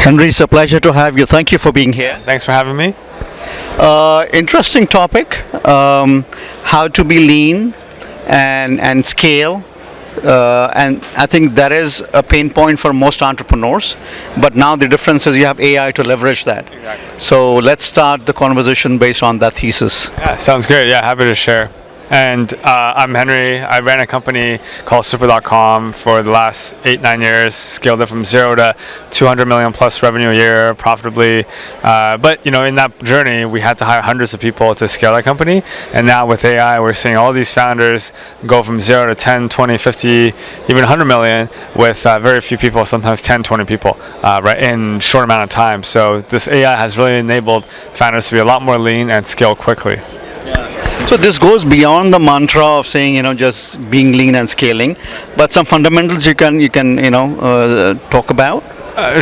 Henry, it's a pleasure to have you. Thank you for being here. Thanks for having me. Interesting topic. How to be lean and scale. And I think that is a pain point for most entrepreneurs. But now the difference is you have AI to leverage that. Exactly. So let's start the conversation based on that thesis. Yeah, sounds great. Yeah, happy to share. And I'm Henry. I ran a company called Super.com for the last 8-9 years, scaled it from 0 to 200 million plus revenue a year profitably. But in that journey, we had to hire hundreds of people to scale that company. And now with AI, we're seeing all these founders go from 0 to 10, 20, 50, even 100 million with very few people, sometimes 10, 20 people, right, in a short amount of time. So this AI has really enabled founders to be a lot more lean and scale quickly. So this goes beyond the mantra of saying just being lean and scaling, but some fundamentals you can talk about.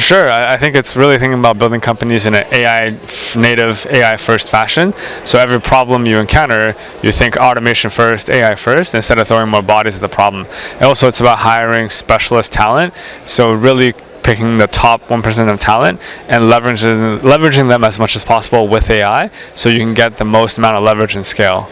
Sure. I think it's really thinking about building companies in an native, AI first fashion. So every problem you encounter, you think automation first, AI first, instead of throwing more bodies at the problem. And also it's about hiring specialist talent. So really picking the top 1% of talent and leveraging them as much as possible with AI so you can get the most amount of leverage and scale.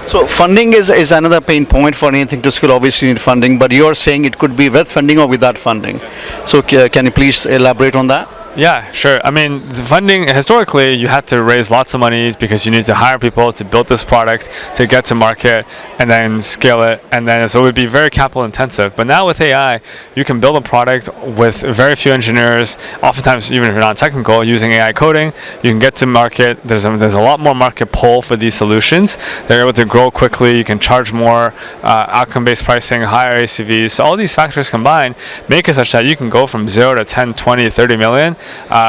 So funding is another pain point for anything to scale. Obviously you need funding, but you're saying it could be with funding or without funding. So can you please elaborate on that? Yeah, sure. I mean, the funding, historically, you had to raise lots of money because you need to hire people to build this product, to get to market, and then scale it. And then so it would be very capital intensive. But now with AI, you can build a product with very few engineers, oftentimes even if you're not technical, using AI coding. You can get to market. There's a lot more market pull for these solutions. They're able to grow quickly. You can charge more, outcome-based pricing, higher ACVs. So all these factors combined make it such that you can go from 0 to 10, 20, 30 million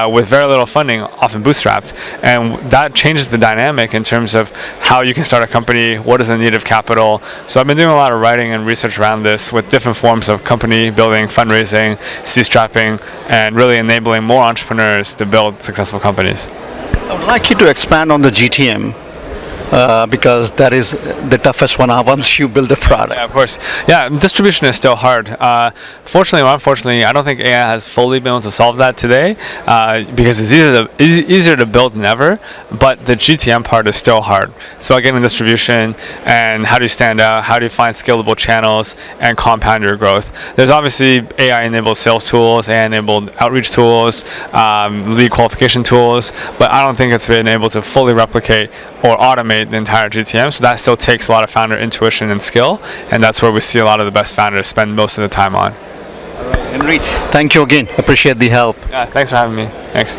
with very little funding, often bootstrapped. And that changes the dynamic in terms of how you can start a company, what is the need of capital. So I've been doing a lot of writing and research around this with different forms of company building, fundraising, C-strapping, and really enabling more entrepreneurs to build successful companies. I would like you to expand on the GTM. Because that is the toughest one once you build the product. Yeah, of course. Yeah, distribution is still hard. Fortunately or unfortunately, I don't think AI has fully been able to solve that today because it's easier to build than ever, but the GTM part is still hard. So getting distribution and how do you stand out, how do you find scalable channels and compound your growth. There's obviously AI-enabled sales tools, AI-enabled outreach tools, lead qualification tools, but I don't think it's been able to fully replicate or automate the entire GTM, so that still takes a lot of founder intuition and skill, and that's where we see a lot of the best founders spend most of the time on. All right, Henry, thank you again. Appreciate the help. Yeah, thanks for having me. Thanks.